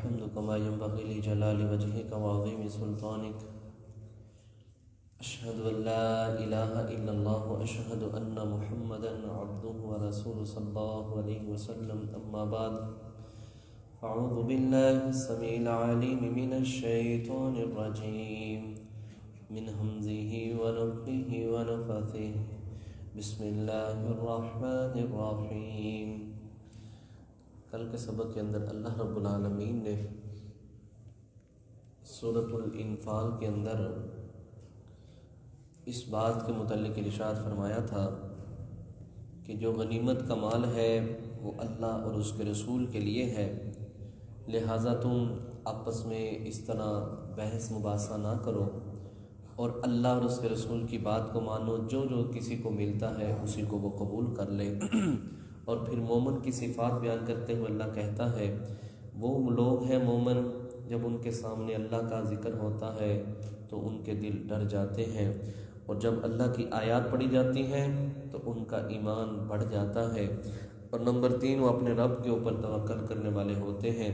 الحمد كما ينبغي لجلال وجهك وعظيم سلطانك أشهد أن لا إله إلا الله وأشهد أن محمدا عبده ورسوله صلى الله عليه وسلم أما بعد أعوذ بالله السميع العليم من الشيطان الرجيم من همزه ونفخه ونفثه بسم الله الرحمن الرحيم۔ کل کے سبق کے اندر اللہ رب العالمین نے سورۃ الانفال کے اندر اس بات کے متعلق ارشاد فرمایا تھا کہ جو غنیمت کا مال ہے وہ اللہ اور اس کے رسول کے لیے ہے، لہٰذا تم آپس میں اس طرح بحث مباحثہ نہ کرو اور اللہ اور اس کے رسول کی بات کو مانو۔ جو کسی کو ملتا ہے اسی کو وہ قبول کر لے۔ اور پھر مومن کی صفات بیان کرتے ہوئے اللہ کہتا ہے وہ لوگ ہیں مومن جب ان کے سامنے اللہ کا ذکر ہوتا ہے تو ان کے دل ڈر جاتے ہیں، اور جب اللہ کی آیات پڑھی جاتی ہیں تو ان کا ایمان بڑھ جاتا ہے۔ اور نمبر 3، وہ اپنے رب کے اوپر توکل کرنے والے ہوتے ہیں،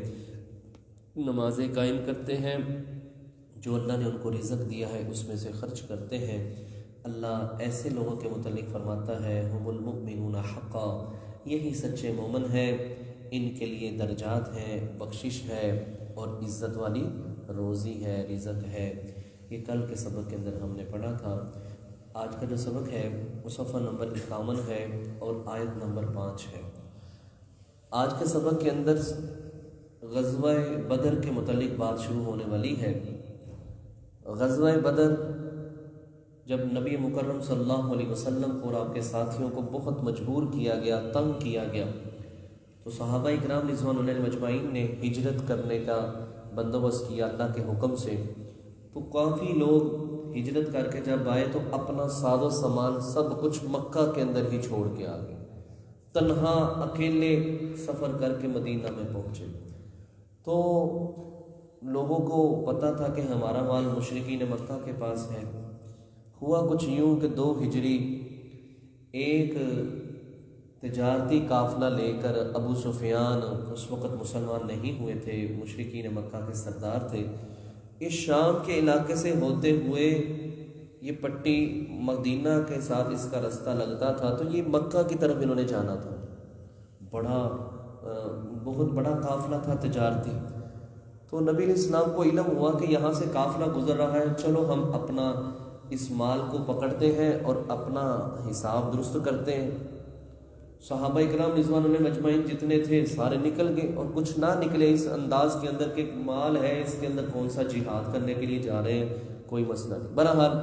نمازیں قائم کرتے ہیں، جو اللہ نے ان کو رزق دیا ہے اس میں سے خرچ کرتے ہیں۔ اللہ ایسے لوگوں کے متعلق فرماتا ہے ہم المؤمنون حقا، یہی سچے مومن ہیں، ان کے لیے درجات ہیں، بخشش ہے اور عزت والی روزی ہے، رزق ہے۔ یہ کل کے سبق کے اندر ہم نے پڑھا تھا۔ آج کا جو سبق ہے وہ صفحہ نمبر 51 ہے اور آیت نمبر 5 ہے۔ آج کے سبق کے اندر غزوہ بدر کے متعلق بات شروع ہونے والی ہے۔ غزوہ بدر جب نبی مکرم صلی اللہ علیہ وسلم اور آپ کے ساتھیوں کو بہت مجبور کیا گیا، تنگ کیا گیا، تو صحابہ اکرام رضوان اللہ مجمعین نے ہجرت کرنے کا بندوبست کیا اللہ کے حکم سے۔ تو کافی لوگ ہجرت کر کے جب آئے تو اپنا ساز و سامان سب کچھ مکہ کے اندر ہی چھوڑ کے آ گئے، تنہا اکیلے سفر کر کے مدینہ میں پہنچے۔ تو لوگوں کو پتہ تھا کہ ہمارا مال مشرکین مکہ کے پاس ہے۔ ہوا کچھ یوں کہ 2 ہجری ایک تجارتی قافلہ لے کر ابو سفیان اس وقت مسلمان نہیں ہوئے تھے، مشرکین مکہ کے سردار تھے، اس شام کے علاقے سے ہوتے ہوئے یہ پٹی مدینہ کے ساتھ اس کا رستہ لگتا تھا، تو یہ مکہ کی طرف انہوں نے جانا تھا۔ بہت بڑا قافلہ تھا تجارتی۔ تو نبی علیہ السلام کو علم ہوا کہ یہاں سے قافلہ گزر رہا ہے، چلو ہم اپنا اس مال کو پکڑتے ہیں اور اپنا حساب درست کرتے ہیں۔ صحابہ اکرام رضوان اللہ مجمعین جتنے تھے سارے نکل گئے، اور کچھ نہ نکلے اس انداز کے اندر کہ مال ہے، اس کے اندر کون سا جہاد کرنے کے لیے جا رہے ہیں، کوئی مسئلہ نہیں۔ بہرحال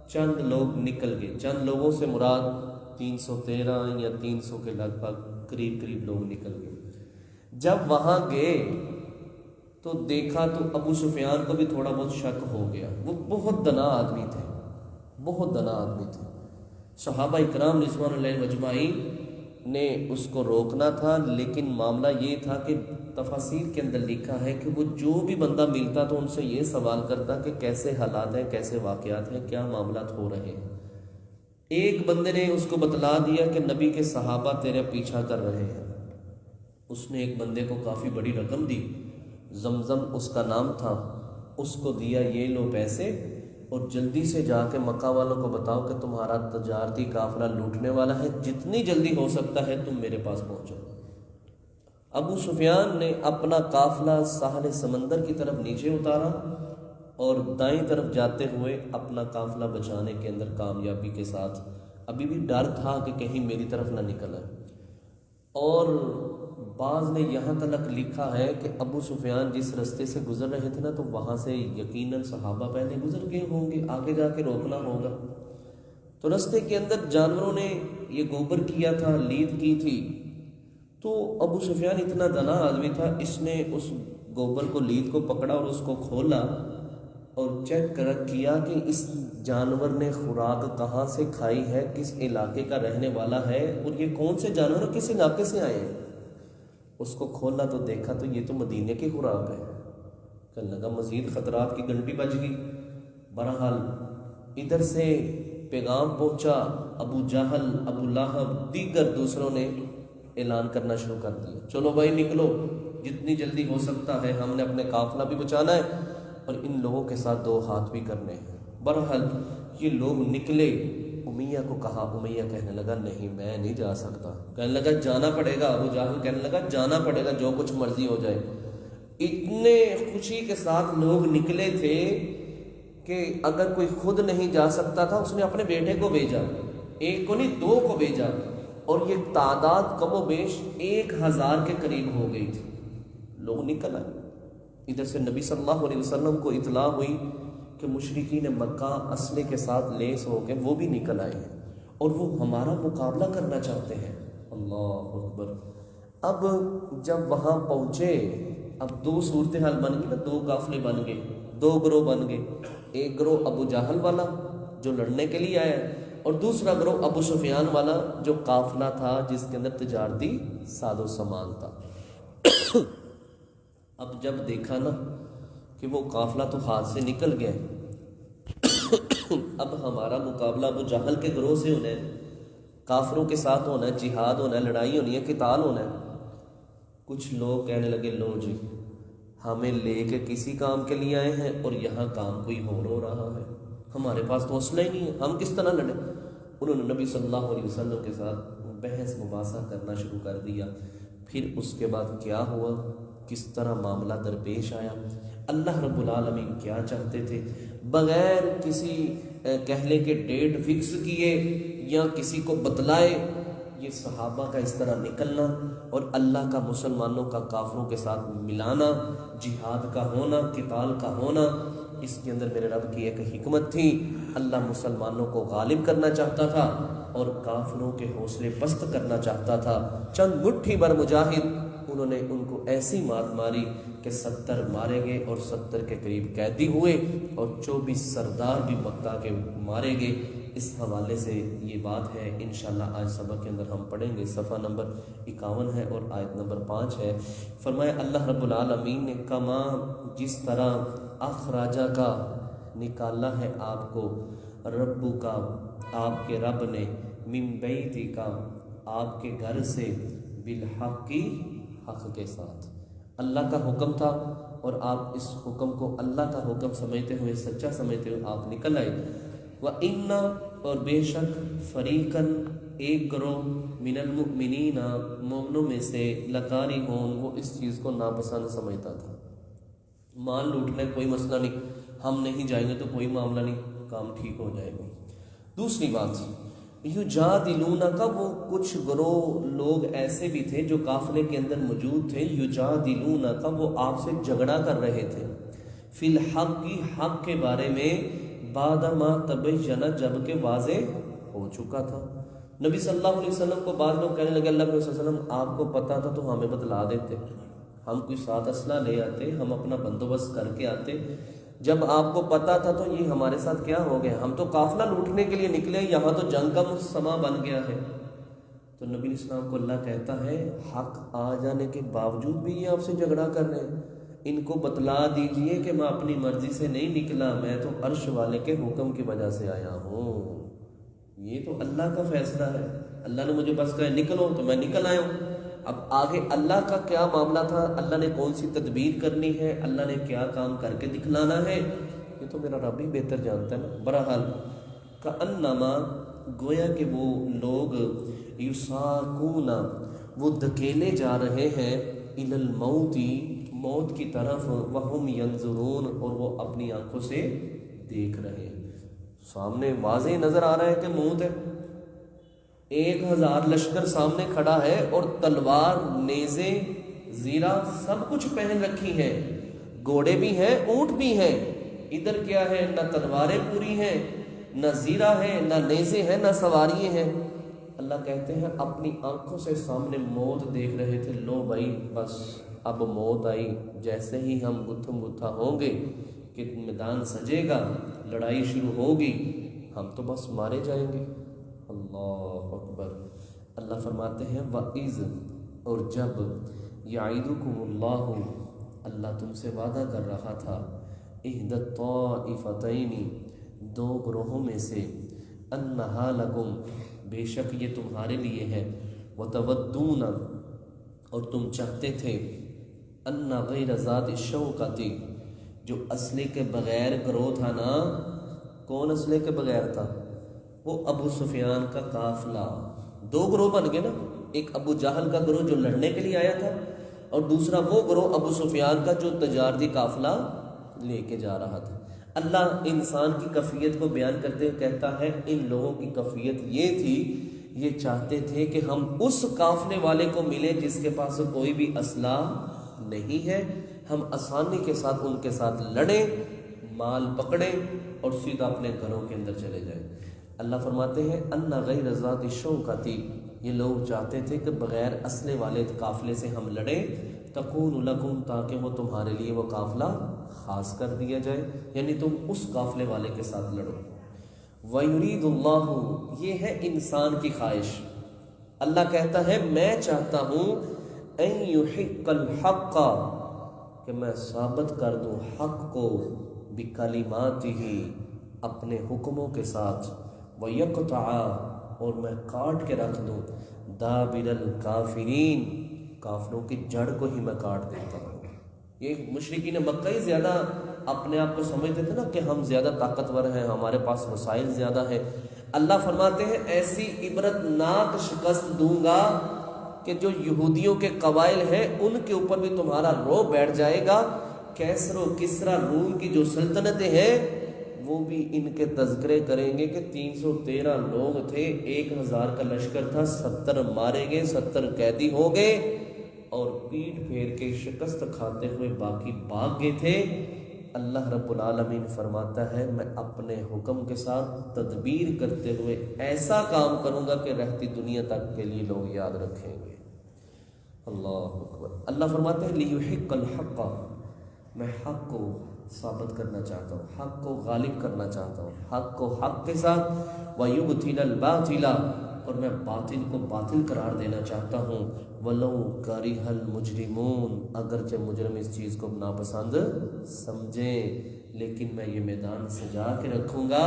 چند لوگ نکل گئے، چند لوگوں سے مراد 313 یا 300 کے لگ بھگ قریب لوگ نکل گئے۔ جب وہاں گئے تو دیکھا تو ابو سفیان کو بھی تھوڑا بہت شک ہو گیا، وہ بہت دنا آدمی تھے، بہت دنا آدمی تھے۔ صحابہ اکرام رضوان اللہ مجمعین نے اس کو روکنا تھا، لیکن معاملہ یہ تھا کہ تفاصیل کے اندر لکھا ہے کہ وہ جو بھی بندہ ملتا تو ان سے یہ سوال کرتا کہ کیسے حالات ہیں، کیسے واقعات ہیں، کیا معاملات ہو رہے ہیں۔ ایک بندے نے اس کو بتلا دیا کہ نبی کے صحابہ تیرے پیچھا کر رہے ہیں۔ اس نے ایک بندے کو کافی بڑی رقم دی، زمزم اس کا نام تھا، اس کو دیا یہ لو پیسے اور جلدی سے جا کے مکہ والوں کو بتاؤ کہ تمہارا تجارتی قافلہ لوٹنے والا ہے، جتنی جلدی ہو سکتا ہے تم میرے پاس پہنچو۔ ابو سفیان نے اپنا قافلہ ساحل سمندر کی طرف نیچے اتارا اور دائیں طرف جاتے ہوئے اپنا قافلہ بچانے کے اندر کامیابی کے ساتھ، ابھی بھی ڈر تھا کہ کہیں میری طرف نہ نکل آئے۔ اور بعض نے یہاں تک لکھا ہے کہ ابو سفیان جس رستے سے گزر رہے تھے نا تو وہاں سے یقیناً صحابہ پہلے گزر گئے ہوں گے، آگے جا کے روکنا ہوگا۔ تو رستے کے اندر جانوروں نے یہ گوبر کیا تھا، لید کی تھی، تو ابو سفیان اتنا دنا آدمی تھا، اس نے اس گوبر کو، لید کو پکڑا اور اس کو کھولا اور چیک کیا کہ اس جانور نے خوراک کہاں سے کھائی ہے، کس علاقے کا رہنے والا ہے، اور یہ کون سے جانور کس علاقے سے آئے ہیں۔ اس کو کھولا تو دیکھا تو یہ تو مدینے کی خوراک ہے۔ کہنے لگا مزید خطرات کی گھنٹی بج گئی۔ بہرحال ادھر سے پیغام پہنچا، ابو جہل، ابو لہب، دیگر دوسروں نے اعلان کرنا شروع کر دیا، چلو بھائی نکلو، جتنی جلدی ہو سکتا ہے ہم نے اپنے قافلہ بھی بچانا ہے اور ان لوگوں کے ساتھ دو ہاتھ بھی کرنے ہیں۔ بہرحال یہ لوگ نکلے، امیہ کو کہا، امیہ کہنے لگا نہیں میں نہیں جا سکتا، کہنے لگا جانا پڑے گا، ابو جہل کہنے لگا جانا پڑے گا جو کچھ مرضی ہو جائے۔ اتنے خوشی کے ساتھ لوگ نکلے تھے کہ اگر کوئی خود نہیں جا سکتا تھا اس نے اپنے بیٹے کو بھیجا، ایک کو نہیں دو کو بھیجا، اور یہ تعداد کم و بیش 1000 کے قریب ہو گئی تھی۔ لوگ نکل آئے۔ ادھر سے نبی صلی اللہ علیہ وسلم کو اطلاع ہوئی کہ مشرکین مکہ اسلحے کے ساتھ لیس ہو کے وہ بھی نکل آئے ہیں اور وہ ہمارا مقابلہ کرنا چاہتے ہیں۔ اللہ اکبر۔ اب جب وہاں پہنچے، اب دو صورتحال بن گئی نا، دو قافلے بن گئے، دو گروہ بن گئے۔ ایک گروہ ابو جہل والا جو لڑنے کے لیے آیا، اور دوسرا گروہ ابو سفیان والا جو قافلہ تھا جس کے اندر تجارتی ساز و سامان تھا۔ اب جب دیکھا نا کہ وہ قافلہ تو ہاتھ سے نکل گیا، اب ہمارا مقابلہ ابو جہل کے گروہ سے ہونا ہے، کافروں کے ساتھ ہونا ہے، جہاد ہونا ہے، لڑائی ہونی ہے، قتال ہونا ہے۔ کچھ لوگ کہنے لگے لو جی ہمیں لے کے کسی کام کے لیے آئے ہیں اور یہاں کام کوئی اور ہو رہا ہے، ہمارے پاس تو اسلحہ ہی نہیں ہے، ہم کس طرح لڑیں؟ انہوں نے نبی صلی اللہ علیہ وسلم کے ساتھ بحث مباحثہ کرنا شروع کر دیا۔ پھر اس کے بعد کیا ہوا، کس طرح معاملہ درپیش آیا، اللہ رب العالمین کیا چاہتے تھے، بغیر کسی کہہ لے کے ڈیٹ فکس کیے یا کسی کو بتلائے، یہ صحابہ کا اس طرح نکلنا اور اللہ کا مسلمانوں کا کافروں کے ساتھ ملانا، جہاد کا ہونا، قتال کا ہونا، اس کے اندر میرے رب کی ایک حکمت تھی۔ اللہ مسلمانوں کو غالب کرنا چاہتا تھا اور کافروں کے حوصلے پست کرنا چاہتا تھا۔ چند مٹھی بر مجاہد انہوں نے ان کو ایسی مات ماری کہ 70 مارے گئے اور 70 کے قریب قیدی ہوئے اور 24 سردار بھی مکہ کے مارے گئے۔ اس حوالے سے یہ بات ہے، انشاءاللہ آج سبق کے اندر ہم پڑھیں گے۔ صفحہ نمبر 51 ہے اور آیت نمبر 5 ہے۔ فرمایا اللہ رب العالمین نے کما جس طرح اخراجہ کا نکالا ہے آپ کو، ربو کا آپ کے رب نے، من بیتی کا آپ کے گھر سے، بالحق کی حق کے ساتھ۔ اللہ کا حکم تھا اور آپ اس حکم کو اللہ کا حکم سمجھتے ہوئے، سچا سمجھتے ہوئے آپ نکل آئے۔ وَإِنَّ اور بے شک، فریقاً ایک گروہ، من المؤمنین مومنوں میں سے، لکارہون وہ اس چیز کو ناپسند سمجھتا تھا۔ مال لوٹنا کوئی مسئلہ نہیں، ہم نہیں جائیں گے تو کوئی معاملہ نہیں، کام ٹھیک ہو جائے گا۔ دوسری بات، یجادلونک وہ کچھ گروہ لوگ ایسے بھی تھے جو قافلے کے اندر موجود تھے، یجادلونک وہ آپ سے جھگڑا کر رہے تھے، فی الحق کی حق کے بارے میں، بعد ما تبین جب کہ واضح ہو چکا تھا۔ نبی صلی اللہ علیہ وسلم کو بعض لوگ کہنے لگے اللہ کے رسول صلی اللہ علیہ وسلم آپ کو پتا تھا تو ہمیں بتلا دیتے، ہم کوئی ساتھ اسلحہ لے آتے، ہم اپنا بندوبست کر کے آتے، جب آپ کو پتا تھا تو یہ ہمارے ساتھ کیا ہو گیا، ہم تو قافلہ لوٹنے کے لیے نکلے، یہاں تو جنگ کا سما بن گیا ہے۔ تو نبی اسلام کو اللہ کہتا ہے حق آ جانے کے باوجود بھی یہ آپ سے جھگڑا کر رہے ہیں، ان کو بتلا دیجئے کہ میں اپنی مرضی سے نہیں نکلا، میں تو عرش والے کے حکم کی وجہ سے آیا ہوں، یہ تو اللہ کا فیصلہ ہے، اللہ نے مجھے بس کہا نکلو تو میں نکل آیا ہوں۔ اب آگے اللہ کا کیا معاملہ تھا، اللہ نے کون سی تدبیر کرنی ہے، اللہ نے کیا کام کر کے دکھلانا ہے، یہ تو میرا رب ہی بہتر جانتا ہے نا۔ بہرحال کأنما گویا کہ وہ لوگ، یساقون وہ دھکیلے جا رہے ہیں، الی الموت موت کی طرف، وہم ینظرون اور وہ اپنی آنکھوں سے دیکھ رہے ہیں، سامنے واضح نظر آ رہا ہے کہ موت ہے، 1000 لشکر سامنے کھڑا ہے اور تلوار، نیزے، زیرہ سب کچھ پہن رکھی ہیں، گھوڑے بھی ہیں، اونٹ بھی ہیں، ادھر کیا ہے، نہ تلواریں پوری ہیں، نہ زیرہ ہے، نہ نیزے ہیں، نہ سواریاں ہیں۔ اللہ کہتے ہیں اپنی آنکھوں سے سامنے موت دیکھ رہے تھے، لو بھائی بس اب موت آئی، جیسے ہی ہم گتھم گتھا ہوں گے کہ میدان سجے گا، لڑائی شروع ہوگی، ہم تو بس مارے جائیں گے۔ اللہ اکبر۔ اللہ فرماتے ہیں وَإِذْ اور جب، یعیدکم اللہ اللہ تم سے وعدہ کر رہا تھا، احدی الطائفتین دو گروہوں میں سے، انہا لکم بے شک یہ تمہارے لیے ہے، وتودون اور تم چاہتے تھے، ان غیر ذات الشوکتی، جو اسلحے کے بغیر گروہ تھا نا، کون اسلحے کے بغیر تھا؟ وہ ابو سفیان کا قافلہ. دو گروہ بن گئے نا، ایک ابو جہل کا گروہ جو لڑنے کے لیے آیا تھا، اور دوسرا وہ گروہ ابو سفیان کا جو تجارتی قافلہ لے کے جا رہا تھا. اللہ انسان کی کیفیت کو بیان کرتے ہوئے کہتا ہے ان لوگوں کی کیفیت یہ تھی، یہ چاہتے تھے کہ ہم اس قافلے والے کو ملیں جس کے پاس کوئی بھی اسلحہ نہیں ہے، ہم آسانی کے ساتھ ان کے ساتھ لڑیں، مال پکڑیں اور سیدھا اپنے گھروں کے اندر چلے جائیں. اللہ فرماتے ہیں ان غیر ذات الشوکتی، یہ لوگ چاہتے تھے کہ بغیر اسلحے والے قافلے سے ہم لڑیں، تکون لکم، تاکہ وہ تمہارے لیے وہ قافلہ خاص کر دیا جائے، یعنی تم اس قافلے والے کے ساتھ لڑو. وَيُرِيدُ اللَّهُ، یہ ہے انسان کی خواہش. اللہ کہتا ہے میں چاہتا ہوں ان یحق الحق، کہ میں ثابت کر دوں حق کو، بکلماتہ، اپنے حکموں کے ساتھ، وَيَقْطَعَ، اور میں کاٹ کے رکھ دوں، دابر الکافرین، کافروں کی جڑ کو ہی میں کاٹ دیتا ہوں. یہ مشرکین مکہ ہی زیادہ اپنے آپ کو سمجھتے تھے نا کہ ہم زیادہ طاقتور ہیں، ہمارے پاس وسائل زیادہ ہیں. اللہ فرماتے ہیں ایسی عبرت ناک شکست دوں گا کہ جو یہودیوں کے قبائل ہیں ان کے اوپر بھی تمہارا رعب بیٹھ جائے گا. کیسر و کسرا، روم کی جو سلطنتیں ہیں، وہ بھی ان کے تذکرے کریں گے کہ 313 لوگ تھے، 1000 کا لشکر تھا، 70 مارے گئے، 70 قیدی ہو گئے، اور پیٹ پھیر کے شکست کھاتے ہوئے باقی بھاگ گئے تھے. اللہ رب العالمین فرماتا ہے میں اپنے حکم کے ساتھ تدبیر کرتے ہوئے ایسا کام کروں گا کہ رہتی دنیا تک کے لیے لوگ یاد رکھیں گے. اللہ اکبر. اللہ فرماتے ہیں لیحق الحق، میں حق کو ثابت کرنا چاہتا ہوں، حق کو غالب کرنا چاہتا ہوں، حق کو حق کے ساتھ، وَيُبْطِلَ الْبَاطِلَ، اور میں باطل کو باطل قرار دینا چاہتا ہوں. وَلَوْ كَرِهَ الْمُجْرِمُونَ، اگرچہ مجرم اس چیز کو ناپسند سمجھیں، لیکن میں یہ میدان سجا کے رکھوں گا،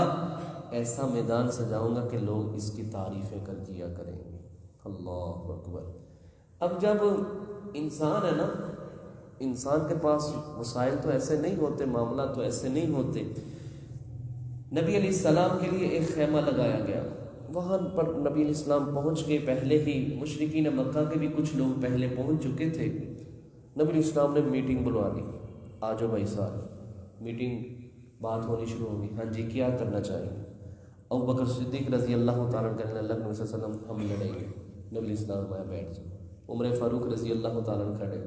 ایسا میدان سجاؤں گا کہ لوگ اس کی تعریفیں کر دیا کریں گے. اللہ اکبر. اب جب انسان ہے نا، انسان کے پاس وسائل تو ایسے نہیں ہوتے، معاملات تو ایسے نہیں ہوتے. نبی علیہ السلام کے لیے ایک خیمہ لگایا گیا، وہاں پر نبی علیہ السلام پہنچ گئے. پہلے ہی مشرکین مکہ کے بھی کچھ لوگ پہلے پہنچ چکے تھے. نبی علیہ السلام نے میٹنگ بلوا لی، آ جاؤ بھائی صاحب، میٹنگ، بات ہونی شروع ہوگی. ہاں جی، کیا کرنا چاہیں گے؟ ابوبکر صدیق رضی اللہ تعالیٰ عنہ کہنے اللہ صلی اللہ علیہ وسلم ہم لڑیں گے. نبی علیہ السلام میں بیٹھ جاؤ. عمر فاروق رضی اللہ تعالیٰ عنہ کھڑے،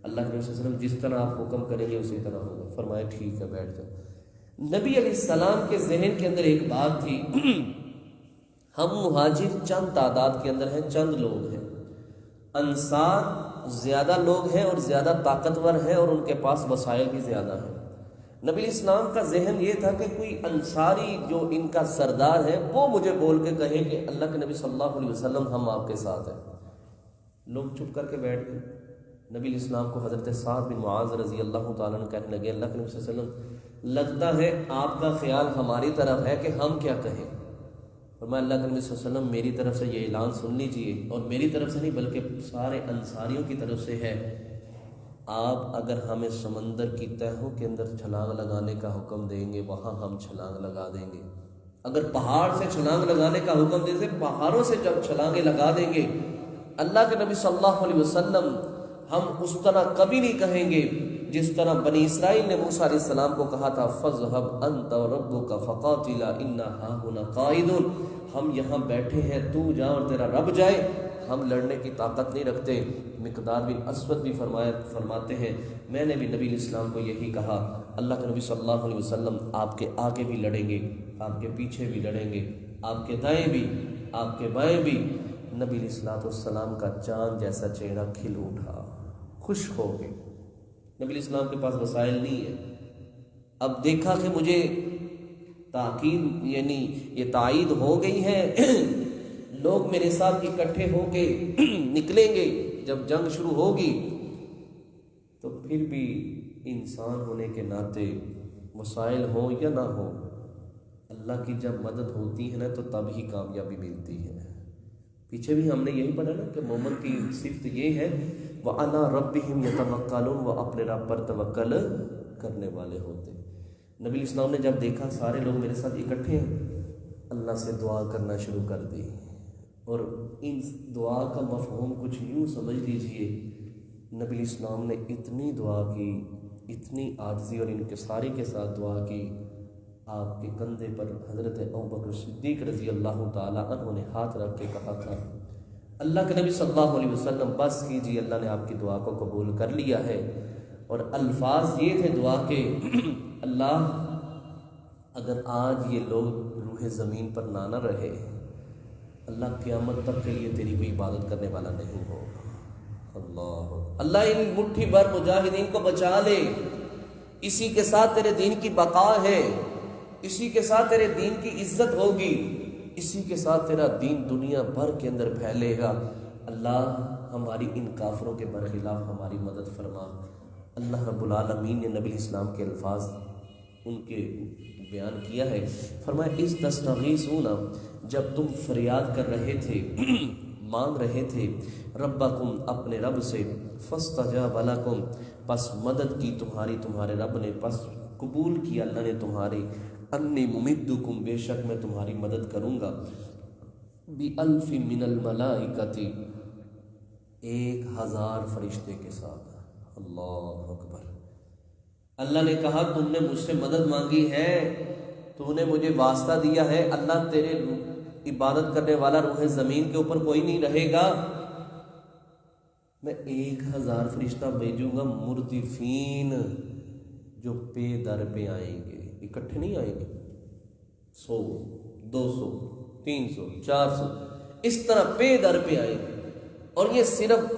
اللہ کے نبی صلی اللہ علیہ وسلم جس طرح آپ حکم کریں گے اسی طرح ہوگا. فرمایا ٹھیک ہے بیٹھ جاؤ. نبی علیہ السلام کے ذہن کے اندر ایک بات تھی، ہم مہاجر چند تعداد کے اندر ہیں، چند لوگ ہیں، انصار زیادہ لوگ ہیں اور زیادہ طاقتور ہیں اور ان کے پاس وسائل بھی زیادہ ہیں. نبی علیہ السلام کا ذہن یہ تھا کہ کوئی انصاری جو ان کا سردار ہے وہ مجھے بول کے کہے کہ اللہ کے نبی صلی اللہ علیہ وسلم ہم آپ کے ساتھ ہیں. لوگ چپ کر کے بیٹھ گئے. نبی علیہ السلام کو حضرت سعد بن معاذ رضی اللہ تعالیٰ عنہ کہنے لگے اللہ کے نبی صلی اللہ علیہ وسلم لگتا ہے آپ کا خیال ہماری طرف ہے کہ ہم کیا کہیں. فرمایا اللہ کے نبی صلی اللہ علیہ وسلم میری طرف سے یہ اعلان سن لیجئے، اور میری طرف سے نہیں بلکہ سارے انصاریوں کی طرف سے ہے، آپ اگر ہمیں سمندر کی تہوں کے اندر چھلانگ لگانے کا حکم دیں گے وہاں ہم چھلانگ لگا دیں گے، اگر پہاڑ سے چھلانگ لگانے کا حکم دیں گے پہاڑوں سے جب چھلانگیں لگا دیں گے. اللہ کے نبی صلی اللہ علیہ وسلم ہم اس طرح کبھی نہیں کہیں گے جس طرح بنی اسرائیل نے موسیٰ علیہ السلام کو کہا تھا فَاذْهَبْ أَنْتَ وَرَبُّكَ فَقَاتِلَا إِنَّا هَاهُنَا قَاعِدُونَ، ہم یہاں بیٹھے ہیں، تو جا اور تیرا رب جائے، ہم لڑنے کی طاقت نہیں رکھتے. مقدار بن اسود بھی فرماتے ہیں میں نے بھی نبی علیہ السلام کو یہی کہا، اللہ کے نبی صلی اللہ علیہ وسلم آپ کے آگے بھی لڑیں گے، آپ کے پیچھے بھی لڑیں گے، آپ کے دائیں بھی، آپ کے بائیں بھی. نبی علیہ السلام کا چاند جیسا چہرہ کھل اٹھا، خوش ہو گئے. نبی علیہ السلام کے پاس وسائل نہیں ہے. اب دیکھا کہ مجھے تاکید یعنی یہ تائید ہو گئی ہے، لوگ میرے ساتھ اکٹھے ہو کے نکلیں گے جب جنگ شروع ہوگی، تو پھر بھی انسان ہونے کے ناطے وسائل ہوں یا نہ ہو، اللہ کی جب مدد ہوتی ہے نا تو تب ہی کامیابی ملتی ہے. پیچھے بھی ہم نے یہی پڑھا نا کہ مومن کی صفت یہ ہے وَعَلَىٰ رَبِّهِمْ يَتَوَكَّلُونَ، وہ اپنے رب پر توکل کرنے والے ہوتے۔ نبی اسلام نے جب دیکھا سارے لوگ میرے ساتھ اکٹھے ہیں، اللہ سے دعا کرنا شروع کر دی، اور ان دعا کا مفہوم کچھ یوں سمجھ لیجئے، نبی اسلام نے اتنی دعا کی، اتنی عاجزی اور انکساری کے ساتھ دعا کی، آپ کے کندھے پر حضرت ابوبکر صدیق رضی اللہ تعالیٰ عنہ نے ہاتھ رکھ کے کہا تھا، اللہ کے نبی صلی اللہ علیہ وسلم بس کیجیے، اللہ نے آپ کی دعا کو قبول کر لیا ہے۔ اور الفاظ یہ تھے دعا کے، اللہ اگر آج یہ لوگ روح زمین پر نہ رہے، اللہ قیامت تک کے لیے تیری کوئی عبادت کرنے والا نہیں ہوگا۔ اللہ ان مٹھی بھر مجاہدین کو بچا لے، اسی کے ساتھ تیرے دین کی بقا ہے، اسی کے ساتھ تیرے دین کی عزت ہوگی، اسی کے ساتھ تیرا دین دنیا بھر کے اندر پھیلے گا۔ اللہ ہماری ان کافروں کے برخلاف ہماری مدد فرما۔ اللہ رب العالمین نے نبی اسلام کے الفاظ ان کے بیان کیا ہے، فرمایا اس تستغیثون، جب تم فریاد کر رہے تھے، مانگ رہے تھے، ربکم اپنے رب سے، فاستجاب لکم، پس مدد کی تمہارے رب نے، پس قبول کیا اللہ نے تمہاری، انی ممدکم، بے شک میں تمہاری مدد کروں گا، بِأَلْفٍ مِّنَ الْمَلَائِكَةِ، 1000 فرشتے کے ساتھ۔ اللہ اکبر۔ اللہ نے کہا تم نے مجھ سے مدد مانگی ہے، تو نے مجھے واسطہ دیا ہے، اللہ تیرے عبادت کرنے والا روح زمین کے اوپر کوئی نہیں رہے گا، میں 1000 فرشتہ بھیجوں گا، مردفین، جو پے در پہ آئیں گے، اکٹھے نہیں آئیں گے، 100 200 300 400 اس طرح پے در پہ آئیں گے۔ اور یہ صرف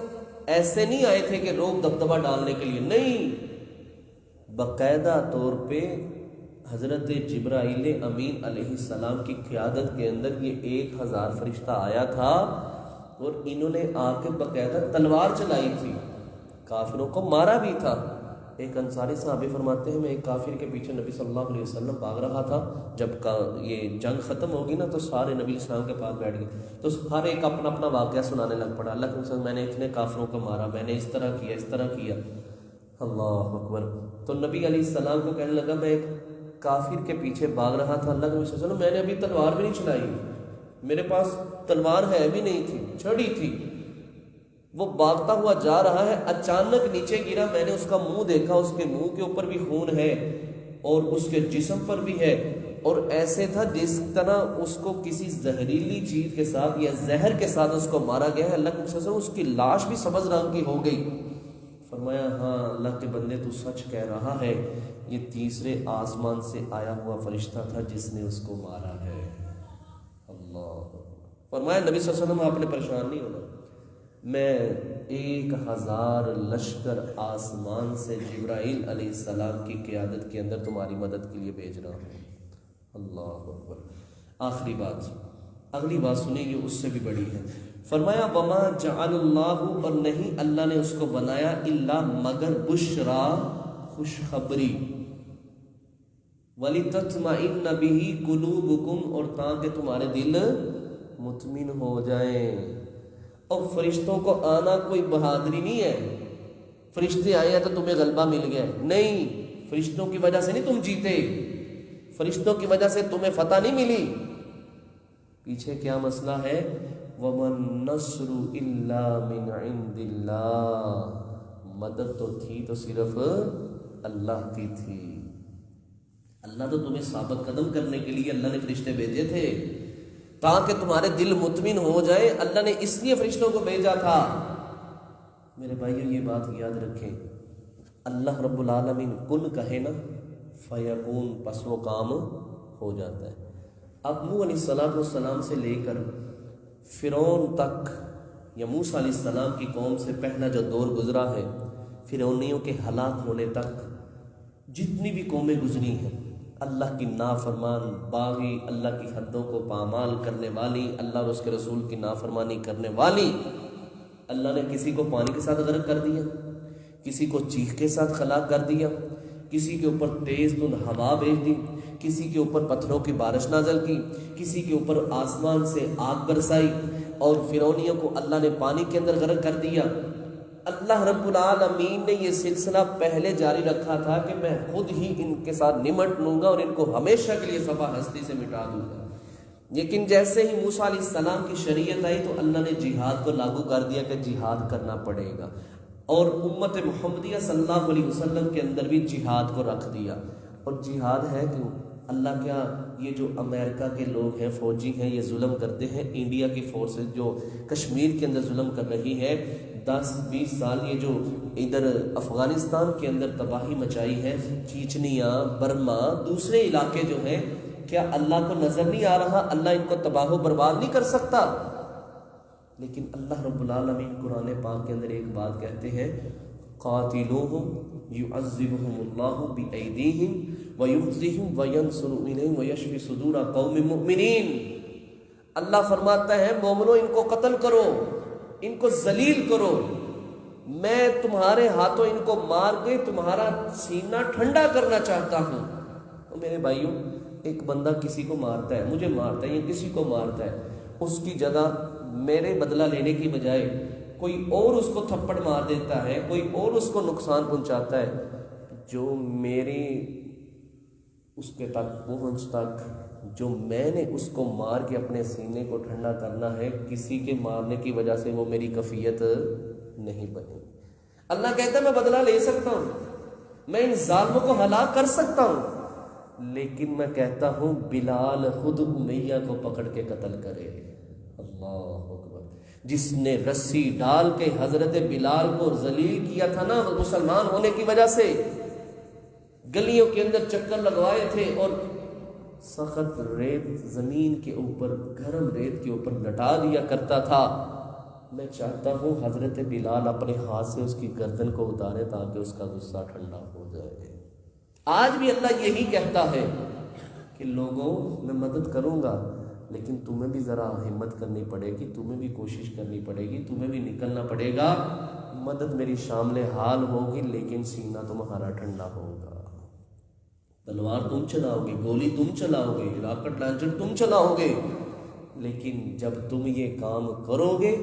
ایسے نہیں آئے تھے کہ روک دبدبہ ڈالنے کے لیے، نہیں، باقاعدہ طور پہ حضرت جبرائیل امین علیہ السلام کی قیادت کے اندر یہ 1000 فرشتہ آیا تھا، اور انہوں نے آ کے باقاعدہ تلوار چلائی تھی، کافروں کو مارا بھی تھا۔ ایک انصاری صحابی فرماتے ہیں میں ایک کافر کے پیچھے نبی صلی اللہ علیہ وسلم بھاگ رہا تھا، جب یہ جنگ ختم ہوگی نا تو سارے نبی اسلام کے پاس بیٹھ گئے، تو ہر ایک اپنا اپنا واقعہ سنانے لگ پڑا، اللہ کے رسول میں نے اتنے کافروں کو مارا، میں نے اس طرح کیا۔ اللہ اکبر۔ تو نبی علیہ السلام کو کہنے لگا میں ایک کافر کے پیچھے بھاگ رہا تھا، اللہ کے رسول صلی اللہ علیہ وسلم میں نے ابھی تلوار بھی نہیں چلائی، میرے پاس تلوار ہے بھی نہیں تھی، چھڑی تھی، وہ بھاگتا ہوا جا رہا ہے، اچانک نیچے گرا، میں نے اس کا منہ دیکھا، اس کے منہ کے اوپر بھی خون ہے اور اس کے جسم پر بھی ہے، اور ایسے تھا جس طرح اس کو کسی زہریلی چیز کے ساتھ یا زہر کے ساتھ اس کو مارا گیا ہے، اللہ کے رسول صلی اللہ علیہ وسلم اس کی لاش بھی سبز رنگ کی ہو گئی۔ فرمایا ہاں اللہ کے بندے تو سچ کہہ رہا ہے، یہ تیسرے آسمان سے آیا ہوا فرشتہ تھا جس نے اس کو مارا ہے۔ اللہ فرمایا نبی صلی اللہ علیہ وسلم آپ نے پریشان نہیں ہونا، میں 1000 لشکر آسمان سے جبرائیل علیہ السلام کی قیادت کے اندر تمہاری مدد کے لیے بھیج رہا ہوں۔ اللہ اکبر۔ آخری بات، اگلی بات سنیں، یہ اس سے بھی بڑی ہے۔ فرمایا وما جعل اللہ، اور نہیں اللہ نے اس کو بنایا، الا مگر بشرا، خوشخبری، وَلِتَطْمَئِنَّ بِهِ قُلُوبُكُمْ، اور تاکہ تمہارے دل مطمئن ہو جائیں۔ اور فرشتوں کو آنا کوئی بہادری نہیں ہے، فرشتے آئے ہیں تو تمہیں غلبہ مل گیا، نہیں، فرشتوں کی وجہ سے نہیں تم جیتے، فرشتوں کی وجہ سے تمہیں فتح نہیں ملی۔ پیچھے کیا مسئلہ ہے؟ وَمَن نَّصْرُ إِلَّا مِنْ عِنْدِ اللَّهِ، مدد تو تھی تو صرف اللہ کی تھی، اللہ تو تمہیں ثابت قدم کرنے کے لیے اللہ نے فرشتے بھیجے تھے تاکہ تمہارے دل مطمئن ہو جائے، اللہ نے اس لیے فرشتوں کو بھیجا تھا۔ میرے بھائیو یہ بات یاد رکھیں، اللہ رب العالمین کن کہے نا فیکون، پس وہ کام ہو جاتا ہے۔ اب نوح علیہ السلام سے لے کر فرعون تک، یا موسیٰ علیہ السلام کی قوم سے پہلا جو دور گزرا ہے، فرعونیوں کے ہلاک ہونے تک جتنی بھی قومیں گزری ہیں، اللہ کی نافرمان، باغی، اللہ کی حدوں کو پامال کرنے والی، اللہ اور اس کے رسول کی نافرمانی کرنے والی، اللہ نے کسی کو پانی کے ساتھ غرق کر دیا، کسی کو چیخ کے ساتھ ہلاک کر دیا، کسی کے اوپر تیز تند ہوا بھیج دی، کسی کے اوپر پتھروں کی بارش نازل کی، کسی کے اوپر آسمان سے آگ برسائی، اور فرعونیوں کو اللہ نے پانی کے اندر غرق کر دیا۔ اللہ رب العالمین نے یہ سلسلہ پہلے جاری رکھا تھا کہ میں خود ہی ان کے ساتھ نمٹ لوں گا اور ان کو ہمیشہ کے لیے صفحہ ہستی سے مٹا دوں گا. لیکن جیسے ہی موسیٰ علیہ السلام کی شریعت آئی تو اللہ نے جہاد کو لاگو کر دیا کہ جہاد کرنا پڑے گا، اور امت محمدیہ صلی اللہ علیہ وسلم کے اندر بھی جہاد کو رکھ دیا. اور جہاد ہے کیوں؟ اللہ کیا یہ جو امریکہ کے لوگ ہیں، فوجی ہیں، یہ ظلم کرتے ہیں؟ انڈیا کی فورسز جو کشمیر کے اندر ظلم کر رہی ہے، 10-20 سال یہ جو ادھر افغانستان کے اندر تباہی مچائی ہے، چیچنیا، برما، دوسرے علاقے جو ہیں، کیا اللہ کو نظر نہیں آ رہا؟ اللہ ان کو تباہ و برباد نہیں کر سکتا؟ لیکن اللہ رب العالمین قرآن پاک کے اندر ایک بات کہتے ہیں، قاتلوہم یعذبہم اللہ بایدیہم ویخزیہم وینصر الیہم ویشفی صدور قوم مؤمنین. اللہ فرماتا ہے مومنو ان کو قتل کرو، ان کو ذلیل کرو، میں تمہارے ہاتھوں ان کو مار کے تمہارا سینہ ٹھنڈا کرنا چاہتا ہوں. تو میرے بھائیوں، ایک بندہ کسی کو مارتا ہے، مجھے مارتا ہے یا کسی کو مارتا ہے، اس کی جگہ میرے بدلہ لینے کی بجائے کوئی اور اس کو تھپڑ مار دیتا ہے، کوئی اور اس کو نقصان پہنچاتا ہے، جو میری اس کے تک پہنچ تک جو میں نے اس کو مار کے اپنے سینے کو ٹھنڈا کرنا ہے، کسی کے مارنے کی وجہ سے وہ میری کفیت نہیں بنی. اللہ کہتا ہے میں بدلہ لے سکتا ہوں، میں ان ظالموں کو ہلاک کر سکتا ہوں، لیکن میں کہتا ہوں بلال خود امیہ کو پکڑ کے قتل کرے. اللہ اکبر. جس نے رسی ڈال کے حضرت بلال کو ذلیل کیا تھا نا مسلمان ہونے کی وجہ سے، گلیوں کے اندر چکر لگوائے تھے اور سخت ریت زمین کے اوپر، گرم ریت کے اوپر لٹا دیا کرتا تھا، میں چاہتا ہوں حضرت بلال اپنے ہاتھ سے اس کی گردن کو اتارے تاکہ اس کا غصہ ٹھنڈا ہو جائے. آج بھی اللہ یہی کہتا ہے کہ لوگوں میں مدد کروں گا، لیکن تمہیں بھی ذرا ہمت کرنی پڑے گی، تمہیں بھی کوشش کرنی پڑے گی، تمہیں بھی نکلنا پڑے گا. مدد میری شامل حال ہوگی، لیکن سینہ تمہارا ٹھنڈا ہوگا. تلوار تم چلاؤ گے، گولی تم چلاؤ گے، راکٹ لانچر تم چلاؤ گے، لیکن جب تم یہ کام کرو گے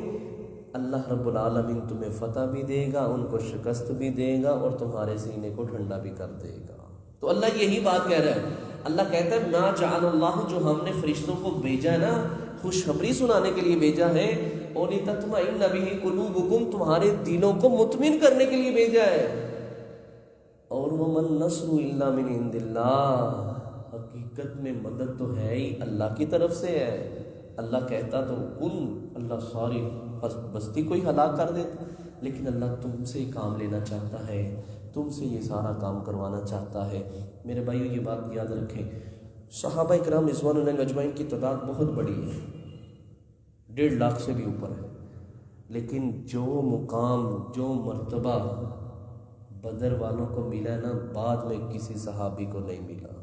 اللہ رب العالمین تمہیں فتح بھی دے گا، ان کو شکست بھی دے گا، اور تمہارے سینے کو ٹھنڈا بھی کر دے گا. تو اللہ یہی بات کہہ رہا ہے. اللہ کہتا ہے ما جعل اللہ، جو ہم نے فرشتوں کو بھیجا ہے نا خوشخبری سنانے کے لیے بھیجا ہے، وَلِتَطْمَئِنَّ بِهِ قُلُوبُكُمْ، تمہارے دلوں کو مطمئن کرنے کے لیے بھیجا ہے. اور وَمَن نَّصْرُ إِلَّا مِنْ عِنْدِ اللَّهِ، حقیقت میں مدد تو ہے ہی اللہ کی طرف سے ہے. اللہ کہتا تو اللہ ساری بستی کو ہی ہلاک کر دیتا، لیکن اللہ تم سے کام لینا چاہتا ہے، تم سے یہ سارا کام کروانا چاہتا ہے. میرے بھائیو یہ بات یاد رکھیں، صحابہ اکرام رضوان اللہ اجمعین کی تعداد بہت بڑی ہے، 1.5 لاکھ سے بھی اوپر ہے، لیکن جو مقام، جو مرتبہ بدر والوں کو ملا نا، بعد میں کسی صحابی کو نہیں ملا.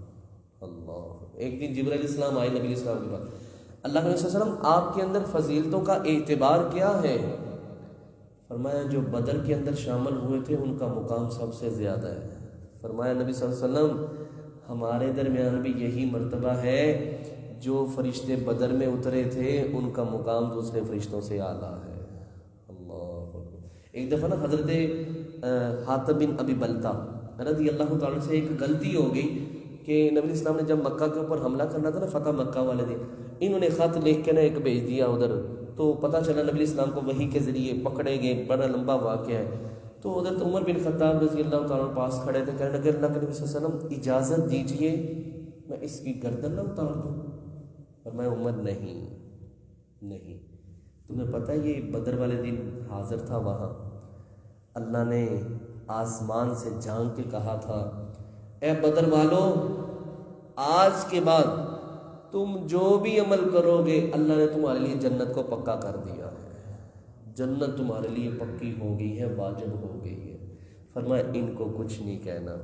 اللہ. ایک دن جبرائیل علیہ السلام آئے نبی علیہ السلام کے پاس، اللہ کے نبی صلی اللہ علیہ وسلم آپ کے اندر فضیلتوں کا اعتبار کیا ہے؟ فرمایا جو بدر کے اندر شامل ہوئے تھے ان کا مقام سب سے زیادہ ہے. فرمایا نبی صلی اللہ علیہ وسلم ہمارے درمیان بھی یہی مرتبہ ہے، جو فرشتے بدر میں اترے تھے ان کا مقام دوسرے فرشتوں سے اعلیٰ ہے. اللہ. ایک دفعہ نا حضرت حاتب بن ابی بلتہ رضی اللہ تعالیٰ سے ایک غلطی ہو گئی کہ نبی السلام نے جب مکہ کے اوپر حملہ کرنا تھا نا، فتح مکہ والے دن، انہوں نے خط لکھ کے نا ایک بھیج دیا ادھر، تو پتہ چلا نبی السلام کو وحی کے ذریعے پکڑے گئے. بڑا لمبا واقعہ ہے. تو حضرت عمر بن خطاب رضی اللہ تعالیٰ پاس کھڑے تھے، کہنے لگے اللہ کے نبی صلی اللہ علیہ وسلم اجازت دیجئے میں اس کی گردن نہ اتار دوں. اور میں عمر نہیں، تمہیں پتہ ہے یہ بدر والے دن حاضر تھا وہاں، اللہ نے آسمان سے جھانک کے کہا تھا اے بدر والو، آج کے بعد تم جو بھی عمل کرو گے اللہ نے تمہارے لیے جنت کو پکا کر دیا ہے، جنت تمہارے لیے پکی ہو گئی ہے، واجب ہو گئی ہے. فرمایا ان کو کچھ نہیں کہنا.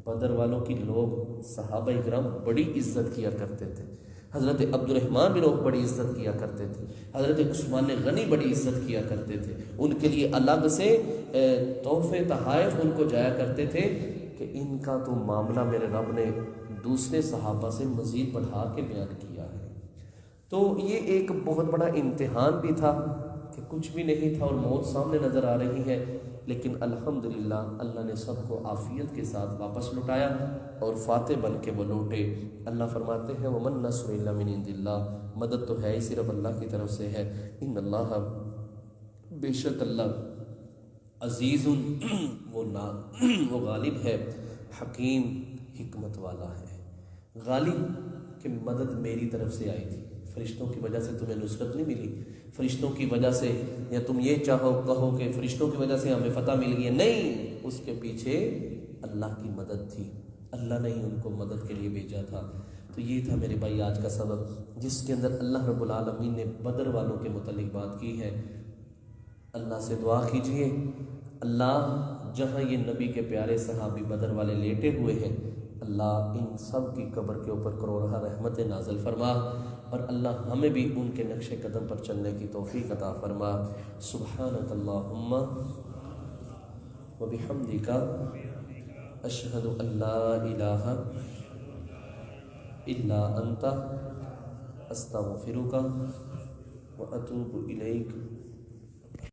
بدر والوں کی لوگ صحابہ اکرام بڑی عزت کیا کرتے تھے، حضرت عبد الرحمن بن عوف بڑی عزت کیا کرتے تھے، حضرت عثمان غنی بڑی عزت کیا کرتے تھے، ان کے لیے الگ سے تحفے تحائف ان کو جایا کرتے تھے کہ ان کا تو معاملہ میرے رب نے دوسرے صحابہ سے مزید بڑھا کے بیان کیا ہے. تو یہ ایک بہت بڑا امتحان بھی تھا کہ کچھ بھی نہیں تھا اور موت سامنے نظر آ رہی ہے، لیکن الحمدللہ اللہ نے سب کو عافیت کے ساتھ واپس لٹایا اور فاتح بن کے وہ لوٹے۔ اللہ فرماتے ہیں وَمَن نَّصْرُ إِلَّا مِنْ عِندِ اللَّهِ، مدد تو ہے ہی صرف اللہ کی طرف سے ہے۔ ان اللہ، بے شک اللہ عزیز وہ غالب ہے، حکیم حکمت والا ہے۔ غالب کہ مدد میری طرف سے آئی تھی، فرشتوں کی وجہ سے تمہیں نصرت نہیں ملی، فرشتوں کی وجہ سے، یا تم یہ کہو کہ فرشتوں کی وجہ سے ہمیں فتح مل گئی ہے، نہیں، اس کے پیچھے اللہ کی مدد تھی، اللہ نے ہی ان کو مدد کے لیے بھیجا تھا۔ تو یہ تھا میرے بھائی آج کا سبق، جس کے اندر اللہ رب العالمین نے بدر والوں کے متعلق بات کی ہے۔ اللہ سے دعا کیجئے، اللہ جہاں یہ نبی کے پیارے صحابی بدر والے لیٹے ہوئے ہیں، اللہ ان سب کی قبر کے اوپر کروڑہ رحمت نازل فرما، اور اللہ ہمیں بھی ان کے نقش قدم پر چلنے کی توفیق عطا فرما۔ سبحانک اللہم و بحمدک، اشہد ان لا الہ الا انت، استغفرک و اتوب الیک۔